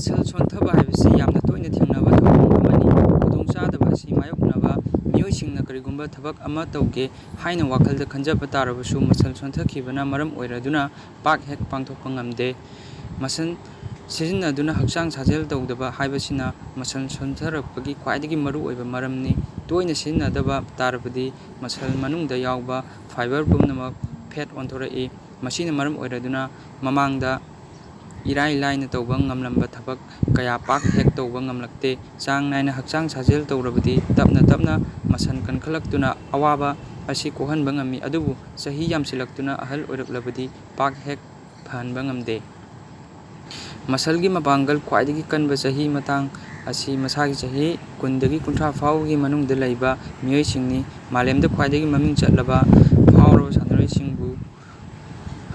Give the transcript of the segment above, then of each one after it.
Muscle ꯁꯣꯟꯊꯕ ꯍꯥꯏꯕꯁꯤ ꯌꯥꯝꯅ ꯇꯣꯏꯅ ꯊꯦꯡꯅꯕ ꯊꯧꯗꯣꯛ ꯑꯃꯅꯤ꯫ ꯈꯨꯗꯣꯡꯆꯥꯗꯕ ꯑꯁꯤ ꯃꯥꯌꯣꯛꯅꯕ ꯃꯤꯑꯣꯏꯁꯤꯡꯅ ꯀꯔꯤꯒꯨꯝꯕ ꯊꯕꯛ ꯑꯃ ꯇꯧꯒꯦ ꯍꯥꯏꯅ ꯋꯥꯈꯜꯗ ꯈꯟꯖꯕ ꯇꯥꯔꯕꯁꯨ ꯃꯁꯜ ꯁꯣꯟꯊꯈꯤꯕꯅ ꯃꯔꯝ ꯑꯣꯏꯔꯗꯨꯅ ꯄꯥꯛ ꯍꯦꯛ ꯄꯥꯡꯊꯣꯛꯄ ꯉꯝꯗꯦ꯫ ꯃꯁꯜ ꯁꯤꯖꯤꯟꯅꯗꯨꯅ ꯍꯛꯆꯥꯡ ꯁꯥꯖꯦꯜ ꯇꯧꯗꯕ ꯍꯥꯏꯕꯁꯤꯅ ꯃꯁꯜ ꯁꯣꯟꯊꯔꯛꯄꯒꯤ ꯈ꯭ꯋꯥꯏꯗꯒꯤ ꯃꯔꯨꯑꯣꯏꯕ ꯃꯔꯝꯅꯤ꯫ ꯇꯣꯏꯅ ꯁꯤꯖꯤꯟꯅꯗꯕ ꯇꯥꯔꯕꯗꯤ ꯃꯁꯜ ꯃꯅꯨꯡꯗ ꯌꯥꯎꯕ ꯐꯥꯏꯕꯔ ꯄꯨꯝꯅꯃꯛ ꯐꯦꯠ ꯑꯣꯟꯊꯣꯔꯛꯏ꯫ ꯃꯁꯤꯅ ꯃꯔꯝ ꯑꯣꯏꯔꯗꯨꯅ ꯃꯃꯥꯡꯗ ꯏꯔꯥꯏ ꯂꯥꯏꯅ ꯇꯧꯕ ꯉꯝꯂꯝꯕ ꯊꯕꯛ ꯀꯌꯥ ꯄꯥꯛ ꯍꯦꯛ ꯇꯧꯕ ꯉꯝꯂꯛꯇꯦ꯫ ꯆꯥꯡ ナꯏꯅ ꯍꯛꯆꯥꯡ ꯁꯥꯖꯦꯜ ꯇꯧꯔꯕꯗꯤ ꯇꯞꯅ ꯇꯞꯅ ꯃꯁꯜ ꯀꯟꯈꯠꯂꯛꯇꯨꯅ ꯑꯋꯥꯕ ꯑꯁꯤ ꯀꯣꯛꯍꯟꯕ ꯉꯝꯃꯤ, ꯑꯗꯨꯕꯨ ꯆꯍꯤ ꯌꯥꯝꯁꯤꯜꯂꯛꯇꯨꯅ ꯑꯍꯜ ꯑꯣꯏꯔꯛꯂꯕꯗꯤ ꯄꯥꯛ ꯍꯦꯛ ꯐꯍꯟꯕ ꯉꯝꯗꯦ꯫ ꯃꯁꯜꯒꯤ ꯃꯄꯥꯡꯒꯜ ꯈ꯭ꯋꯥꯏꯗꯒꯤ ꯀꯟꯕ ꯆꯍꯤ ꯃꯇꯥꯡ ꯑꯁꯤ ꯃꯁꯥꯒꯤ ꯆꯍꯤ 10ꯗꯒꯤ 30 ꯐꯥꯎꯕꯒꯤ ꯃꯅꯨꯡꯗ ꯂꯩꯕ ꯃꯤꯑꯣꯏꯁꯤꯡꯅꯤ꯫ ꯃꯥꯂꯦꯝꯗ ꯈ꯭ꯋꯥꯏꯗꯒꯤ ꯃꯃꯤꯡ ꯆꯠꯂꯕ ꯐꯥꯎꯔꯕ ꯁꯥꯟꯅꯔꯣꯏꯁꯤꯡꯕꯨ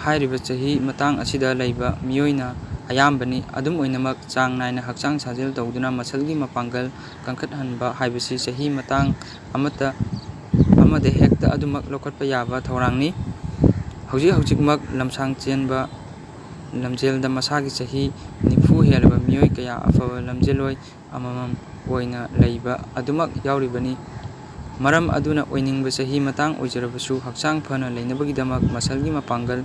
ꯍꯥꯏꯔꯤꯕ ꯆꯍꯤ ꯃꯇꯥꯡ ꯑꯁꯤꯗ ꯂꯩꯕ ꯃꯤꯑꯣꯏꯅ ꯑꯌꯥꯝꯕꯅꯤ꯫ ꯑꯗꯨꯝ ꯑꯣꯏꯅꯃꯛ, ꯆꯥꯡ ꯅꯥꯏꯅ ꯍꯛꯆꯥꯡ ꯁꯥꯖꯦꯜ ꯇꯧꯗꯨꯅ ꯃꯁꯜꯒꯤ ꯃꯄꯥꯡꯒꯜ ꯀꯟꯈꯠꯍꯟꯕ ꯍꯥꯏꯕꯁꯤ ꯆꯍꯤ ꯃꯇꯥꯡ ꯑꯃꯗ ꯍꯦꯛꯇ ꯑꯗꯨꯃꯛ ꯂꯧꯈꯠꯄ ꯌꯥꯕ ꯊꯧꯔꯥꯡꯅꯤ꯫ ꯍꯧꯖꯤꯛ ꯍꯧꯖꯤꯛꯃꯛ ꯂꯝꯁꯥꯡ ꯆꯦꯟꯕ ꯂꯝꯖꯦꯜꯗ ꯃꯁꯥꯒꯤ ꯆꯍꯤ 90 ꯍꯦꯜꯂꯕ ꯃꯤꯑꯣꯏ ꯀꯌꯥ ꯑꯐꯕ ꯂꯝꯖꯦꯜꯂꯣꯏ ꯑꯃꯃꯝ ꯑꯣꯏꯅ ꯂꯩꯕ ꯑꯗꯨꯃꯛ ꯌꯥꯎꯔꯤꯕꯅꯤ꯫ ꯃꯔꯝ ꯑꯗꯨꯅ ꯑꯣꯏꯅꯤꯡꯕ ꯆꯍꯤ ꯃꯇꯥꯡ ꯑꯣꯏꯖꯔꯕꯁꯨ ꯍꯛꯆꯥꯡ ꯐꯅ ꯂꯩꯅꯕꯒꯤꯗꯃꯛ ꯃꯁꯜꯒꯤ ꯃꯄꯥꯡꯒꯜ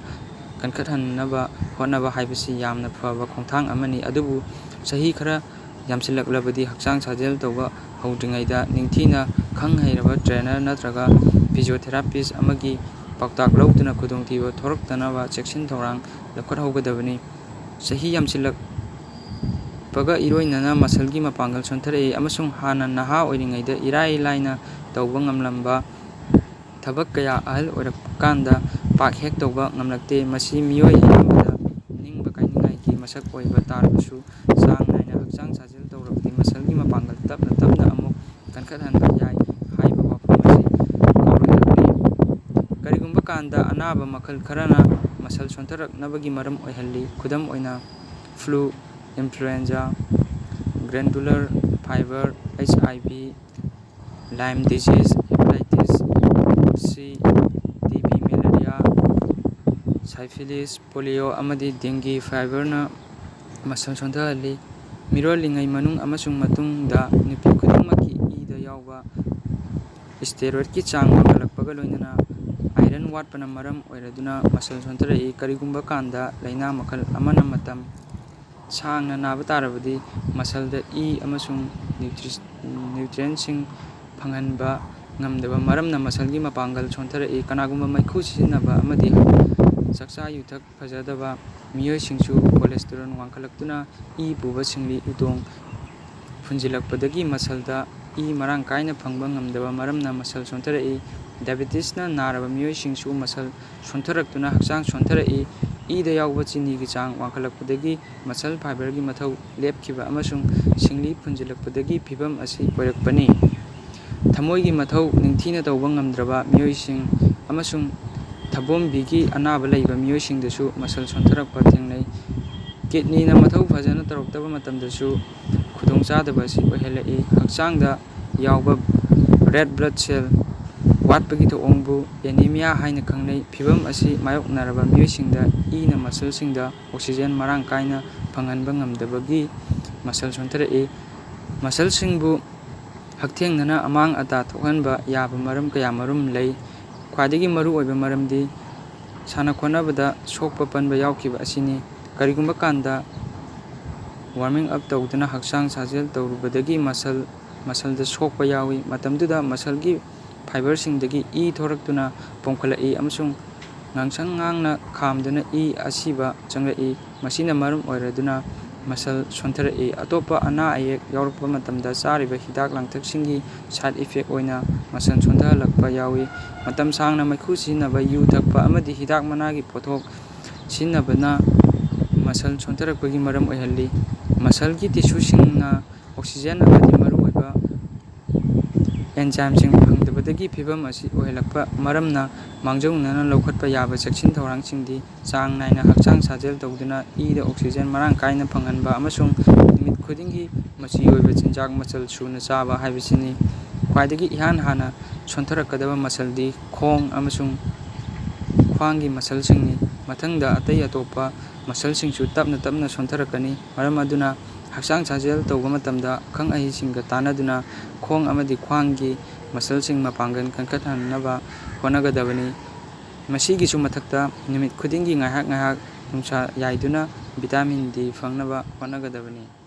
ꯀꯟꯈꯠꯍꯟꯅꯕ ꯍꯣꯠꯅꯕ ꯍꯥꯏꯕꯁꯤ ꯌꯥꯝꯅ ꯐꯕ ꯈꯣꯡꯊꯥꯡ ꯑꯃꯅꯤ꯫ ꯑꯗꯨꯕꯨ ꯆꯍꯤ ꯈꯔ ꯌꯥꯝꯁꯤꯜꯂꯛꯂꯕꯗꯤ ꯍꯛꯆꯥꯡ ꯁꯥꯖꯦꯜ ꯇꯧꯕ ꯍꯧꯗ꯭ꯔꯤꯉꯩꯗ ꯅꯤꯡꯊꯤꯅ ꯈꯪ-ꯍꯩꯔꯕ ꯇ꯭ꯔꯦꯅꯔ ꯅꯠꯇ꯭ꯔꯒ ꯐꯤꯖꯤꯑꯣꯊꯦꯔꯥꯄꯤꯁꯠ ꯑꯃꯒꯤ ꯄꯥꯎꯇꯥꯛ ꯂꯧꯗꯨꯅ ꯈꯨꯗꯣꯡꯊꯤꯕ ꯊꯣꯔꯛꯇꯅꯕ ꯆꯦꯛꯁꯤꯟ ꯊꯧꯔꯥꯡ ꯂꯧꯈꯠꯍꯧꯒꯗꯕꯅꯤ꯫ ꯆꯍꯤ ꯌꯥꯝꯁꯤꯜꯂꯛꯄꯒ ꯏꯔꯣꯏꯅꯅ ꯃꯁꯜꯒꯤ ꯃꯄꯥꯡꯒꯜ ꯁꯣꯟꯊꯔꯛꯏ ꯑꯃꯁꯨꯡ ꯍꯥꯟꯅ ꯅꯍꯥ ꯑꯣꯏꯔꯤꯉꯩꯗ ꯏꯔꯥꯏ ꯂꯥꯏꯅ ꯇꯧꯕ ꯉꯝꯂꯝꯕ ꯊꯕꯛꯀꯌꯥ ꯑꯍꯜ ꯑꯣꯏꯔꯛꯀꯥꯟꯗ ꯄꯥꯛ ꯍꯦꯛ ꯇꯧꯕ ꯉꯝꯂꯛꯇꯦ꯫ ꯃꯁꯤ ꯃꯤꯑꯣꯏ ꯑꯌꯥꯝꯕꯗ ꯅꯤꯡꯕ ꯀꯥꯏꯅꯤꯡꯉꯥꯏꯒꯤ ꯃꯁꯛ ꯑꯣꯏꯕ ꯇꯥꯔꯕꯁꯨ ꯆꯥꯡ ꯅꯥꯏꯅ ꯍꯛꯆꯥꯡ ꯁꯥꯖꯦꯜ ꯇꯧꯔꯕꯗꯤ ꯃꯁꯜꯒꯤ ꯃꯄꯥꯡꯒꯜ ꯇꯞꯅ ꯇꯞꯅ ꯑꯃꯨꯛ ꯀꯟꯈꯠꯍꯟꯕ ꯌꯥꯏ ꯍꯥꯏꯕ ꯋꯥꯐꯝ ꯑꯁꯤ ꯀꯥꯎꯔꯣꯏꯗꯕꯅꯤ꯫ ꯀꯔꯤꯒꯨꯝꯕ ꯀꯥꯟꯗ ꯑꯅꯥꯕ ꯃꯈꯜ ꯈꯔꯅ ꯃꯁꯜ ꯁꯣꯟꯊꯔꯛꯅꯕꯒꯤ ꯃꯔꯝ ꯑꯣꯏꯍꯜꯂꯤ꯫ ꯈꯨꯗꯝ ꯑꯣꯏꯅ ꯐ꯭ꯂꯨ, ꯏꯟꯐ꯭ꯂꯨꯑꯦꯟꯖꯥ, ꯒ꯭ꯂꯦꯟꯗꯨꯂꯔ ꯐꯥꯏꯕꯔ (HIV), ꯂꯥꯏꯝ ꯗꯤꯖꯤꯖ, ꯍꯦꯄꯥꯇꯥꯏꯇꯤꯁ ꯁꯤ, ꯇꯤꯕꯤ, ꯃꯦꯂꯦꯔꯤꯌꯥ, ꯁꯥꯏꯐꯤꯂꯤꯁ, ꯄꯣꯂꯤꯑꯣ, ꯑꯃꯗꯤ ꯗꯦꯡꯒꯤ ꯐꯥꯏꯕꯔꯅ ꯃꯁꯜ ꯁꯣꯟꯊꯍꯜꯂꯤ꯫ ꯃꯤꯔꯣꯜꯂꯤꯉꯩ ꯃꯅꯨꯡ ꯑꯃꯁꯨꯡ ꯃꯇꯨꯡꯗ ꯅꯨꯄꯤ ꯈꯨꯗꯤꯡꯃꯛꯀꯤ ꯏꯗ ꯌꯥꯎꯕ ꯁ꯭ꯇꯦꯔꯣꯏꯗꯀꯤ ꯆꯥꯡ ꯋꯥꯡꯈꯠꯂꯛꯄꯒ ꯂꯣꯏꯅꯅ ꯑꯥꯏꯔꯟ ꯋꯥꯠꯄꯅ ꯃꯔꯝ ꯑꯣꯏꯔꯗꯨꯅ ꯃꯁꯜ ꯁꯣꯟꯊꯔꯛꯏ꯫ ꯀꯔꯤꯒꯨꯝꯕ ꯀꯥꯟꯗ ꯂꯩꯅꯥ ꯃꯈꯜ ꯑꯃꯅ ꯃꯇꯝ ꯁꯥꯡꯅ ꯅꯥꯕ ꯇꯥꯔꯕꯗꯤ ꯃꯁꯜꯗ ꯏ ꯑꯃꯁꯨꯡ ꯅ꯭ꯌꯨꯇ꯭ꯔꯤꯑꯦꯟꯠꯁꯤꯡ ꯐꯪꯍꯟꯕ ꯉꯝꯗꯕ ꯃꯔꯝꯅ ꯃꯁꯜꯒꯤ ꯃꯄꯥꯡꯒꯜ ꯁꯣꯟꯊꯔꯛꯏ꯫ ꯀꯅꯥꯒꯨꯝꯕ ꯃꯩꯈꯨ ꯁꯤꯖꯤꯟꯅꯕ ꯑꯃꯗꯤ ꯆꯥꯛꯆꯥ-ꯌꯨꯊꯛ ꯐꯖꯗꯕ ꯃꯤꯑꯣꯏꯁꯤꯡꯁꯨ ꯀꯣꯂꯦꯁꯇꯦꯔꯣꯜ ꯋꯥꯡꯈꯠꯂꯛꯇꯨꯅ ꯏ ꯄꯨꯕ ꯁꯤꯡꯂꯤ ꯎꯇꯣꯡ ꯐꯨꯟꯖꯤꯜꯂꯛꯄꯗꯒꯤ ꯃꯁꯜꯗ ꯏ ꯃꯔꯥꯡ ꯀꯥꯏꯅ ꯐꯪꯕ ꯉꯝꯗꯕ ꯃꯔꯝꯅ ꯃꯁꯜ ꯁꯣꯟꯊꯔꯛꯏ꯫ ꯗꯥꯏꯕꯦꯇꯤꯁꯅ ꯅꯥꯔꯕ ꯃꯤꯑꯣꯏꯁꯤꯡꯁꯨ ꯃꯁꯜ ꯁꯣꯟꯊꯔꯛꯇꯨꯅ ꯍꯛꯆꯥꯡ ꯁꯣꯟꯊꯔꯛꯏ꯫ ꯏꯗ ꯌꯥꯎꯕ ꯆꯤꯅꯤꯒꯤ ꯆꯥꯡ ꯋꯥꯡꯈꯠꯂꯛꯄꯗꯒꯤ ꯃꯁꯜ ꯐꯥꯏꯕꯔꯒꯤ ꯃꯊꯧ ꯂꯦꯞꯈꯤꯕ ꯑꯃꯁꯨꯡ ꯁꯤꯡꯂꯤ ꯐꯨꯟꯖꯤꯜꯂꯛꯄꯗꯒꯤ ꯐꯤꯚꯝ ꯑꯁꯤ ꯑꯣꯏꯔꯛꯄꯅꯤ꯫ ꯊꯃꯣꯏꯒꯤ ꯃꯊꯧ ꯅꯤꯡꯊꯤꯅ ꯇꯧꯕ ꯉꯝꯗ꯭ꯔꯕ ꯃꯤꯑꯣꯏꯁꯤꯡ ꯑꯃꯁꯨꯡ ꯊꯕꯣꯝꯕꯤꯒꯤ ꯑꯅꯥꯕ ꯂꯩꯕ ꯃꯤꯑꯣꯏꯁꯤꯡꯗꯁꯨ ꯃꯁꯜ ꯁꯣꯟꯊꯔꯛꯄ ꯊꯦꯡꯅꯩ꯫ ꯀꯤꯗꯅꯤꯅ ಮಥꯧ ꯐꯖꯅ ꯇꯧꯔꯛꯇꯕ ꯃꯇꯝꯗꯁꯨ ꯈꯨꯗꯣꯡꯆꯥꯗꯕ ꯑꯁꯤ ꯑꯣꯏꯍꯜꯂꯛꯏ꯫ ꯍꯛꯆꯥꯡꯗ ꯌꯥꯎꯕ ꯔꯦꯗ ꯕ꯭ꯂꯗ ꯁꯦꯜ ꯋꯥꯠꯄꯒꯤ ꯊꯧꯑꯣꯡꯕꯨ ꯑꯦꯅꯤꯃꯤꯌꯥ ꯍꯥꯏꯅ ꯈꯪꯅꯩ꯫ ꯐꯤꯚꯝ ꯑꯁꯤ ꯃꯥꯌꯣꯛꯅꯔꯕ ꯃꯤꯑꯣꯏꯁꯤꯡꯗ ꯏꯅ ꯃꯁꯜꯁꯤꯡꯗ ꯑꯣꯛꯁꯤꯖꯦꯟ ꯃꯔꯥꯡ ꯀꯥꯏꯅ ꯐꯪꯍꯟꯕ ꯉꯝꯗꯕꯒꯤ ꯃꯁꯜ ꯁꯣꯟꯊꯔꯛꯏ꯫ ꯃꯁꯜꯁꯤꯡꯕꯨ ꯍꯛꯊꯦꯡꯅꯅ ꯑꯃꯥꯡ-ꯑꯇꯥ ꯊꯣꯛꯍꯟꯕ ꯌꯥꯕ ꯃꯔꯝ ꯀꯌꯥꯃꯔꯨꯝ ꯂꯩ꯫ ꯈ꯭ꯋꯥꯏꯗꯒꯤ ꯃꯔꯨꯑꯣꯏꯕ ꯃꯔꯝꯗꯤ ꯁꯥꯟꯅ-ꯈꯣꯠꯅꯕꯗ ꯁꯣꯛꯄ-ꯄꯟꯕ ꯌꯥꯎꯈꯤꯕ ꯑꯁꯤꯅꯤ꯫ ꯀꯔꯤꯒꯨꯝꯕ ꯀꯥꯟꯗ ꯋꯥꯔꯃꯤꯡ ꯑꯞ ꯇꯧꯗꯨꯅ ꯍꯛꯆꯥꯡ ꯁꯥꯖꯦꯜ ꯇꯧꯔꯨꯕꯗꯒꯤ ꯃꯁꯜꯗ ꯁꯣꯛꯄ ꯌꯥꯎꯏ꯫ ꯃꯇꯝꯗꯨꯗ ꯃꯁꯜꯒꯤ ꯐꯥꯏꯕꯔꯁꯤꯡꯗꯒꯤ ꯏ ꯊꯣꯔꯛꯇꯨꯅ ꯄꯣꯝꯈꯠꯂꯛꯏ ꯑꯃꯁꯨꯡ ꯉꯥꯡꯁꯪ ꯉꯥꯡꯅ ꯈꯥꯝꯗꯨꯅ ꯏ ꯑꯁꯤꯕ ꯆꯪꯂꯛꯏ꯫ ꯃꯁꯤꯅ ꯃꯔꯝ ꯑꯣꯏꯔꯗꯨꯅ ꯃꯁꯜ ꯁꯣꯟꯊꯔꯛꯏ꯫ ꯑꯇꯣꯞꯄ ꯑꯅꯥ-ꯑꯌꯦꯛ ꯌꯥꯎꯔꯛꯄ ꯃꯇꯝꯗ ꯆꯥꯔꯤꯕ ꯍꯤꯗꯥꯛ-ꯂꯥꯡꯊꯛꯁꯤꯡꯒꯤ ꯁꯥꯏꯗ ꯏꯐꯦꯛ ꯑꯣꯏꯅ ꯃꯁꯜ ꯁꯣꯟꯊꯍꯜꯂꯛꯄ ꯌꯥꯎꯏ꯫ ꯃꯇꯝ ꯁꯥꯡꯅ ꯃꯩꯈꯨ ꯁꯤꯖꯤꯟꯅꯕ, ꯌꯨ ꯊꯛꯄ, ꯑꯃꯗꯤ ꯍꯤꯗꯥꯛ-ꯃꯅꯥꯒꯤ ꯄꯣꯠꯊꯣꯛ ꯁꯤꯖꯤꯟꯅꯕꯅ ꯃꯁꯜ ꯁꯣꯟꯊꯔꯛꯄꯒꯤ ꯃꯔꯝ ꯑꯣꯏꯍꯜꯂꯤ꯫ ꯃꯁꯜꯒꯤ ꯇꯤꯁꯨꯁꯤꯡꯅ ꯑꯣꯛꯁꯤꯖꯦꯟ ꯑꯃꯗꯤ ꯃꯔꯨꯑꯣꯏꯕ ꯑꯦꯟꯖꯥꯏꯝꯁꯤꯡ ꯐꯪꯗꯕꯗꯒꯤ ꯐꯤꯚꯝ ꯑꯁꯤ ꯑꯣꯏꯍꯜꯂꯛꯄ ꯃꯔꯝꯅ ꯃꯥꯡꯖꯧꯅꯅ ꯂꯧꯈꯠꯄ ꯌꯥꯕ ꯆꯦꯛꯁꯤꯟ ꯊꯧꯔꯥꯡꯁꯤꯡꯗꯤ ꯆꯥꯡ ꯅꯥꯏꯅ ꯍꯛꯆꯥꯡ ꯁꯥꯖꯦꯜ ꯇꯧꯗꯨꯅ ꯏꯗ ꯑꯣꯛꯁꯤꯖꯦꯟ ꯃꯔꯥꯡ ꯀꯥꯏꯅ ꯐꯪꯍꯟꯕ ꯑꯃꯁꯨꯡ ꯅꯨꯃꯤꯠ ꯈꯨꯗꯤꯡꯒꯤ ꯃꯆꯤ ꯑꯣꯏꯕ ꯆꯤꯟꯖꯥꯛ ꯃꯆꯜ ꯁꯨꯅ ꯆꯥꯕ ꯍꯥꯏꯕꯁꯤꯅꯤ꯫ ꯈ꯭ꯋꯥꯏꯗꯒꯤ ꯏꯍꯥꯟ ꯍꯥꯟꯅ ꯁꯣꯟꯊꯔꯛꯀꯗꯕ ꯃꯁꯜꯗꯤ ꯈꯣꯡ ꯑꯃꯁꯨꯡ ꯈ꯭ꯋꯥꯡꯒꯤ ꯃꯁꯜꯁꯤꯡꯅꯤ꯫ ꯃꯊꯪꯗ ꯑꯇꯩ ꯑꯇꯣꯞꯄ ꯃꯁꯜꯁꯤꯡꯁꯨ ꯇꯞꯅ ꯇꯞꯅ ꯁꯣꯟꯊꯔꯛꯀꯅꯤ꯫ ꯃꯔꯝ ꯑꯗꯨꯅ ꯍꯛꯆꯥꯡ ꯁꯥꯖꯦꯜ ꯇꯧꯕ ꯃꯇꯝꯗ ꯑꯈꯪ ꯑꯍꯩꯁꯤꯡꯒ ꯇꯥꯟꯅꯗꯨꯅ ꯈꯣꯡ ꯑꯃꯗꯤ ꯈ꯭ꯋꯥꯡꯒꯤ ꯃꯁꯜꯁꯤꯡ ꯃꯄꯥꯡꯒꯜ ꯀꯟꯈꯠꯍꯟꯅꯕ ꯍꯣꯠꯅꯒꯗꯕꯅꯤ꯫ ꯃꯁꯤꯒꯤꯁꯨ ꯃꯊꯛꯇ ꯅꯨꯃꯤꯠ ꯈꯨꯗꯤꯡꯒꯤ ꯉꯥꯏꯍꯥꯛ ꯉꯥꯏꯍꯥꯛ ꯅꯨꯡꯁꯥ ꯌꯥꯏꯗꯨꯅ ꯚꯤꯇꯥꯃꯤꯟ ꯗꯤ ꯐꯪꯅꯕ ꯍꯣꯠꯅꯒꯗꯕꯅꯤ꯫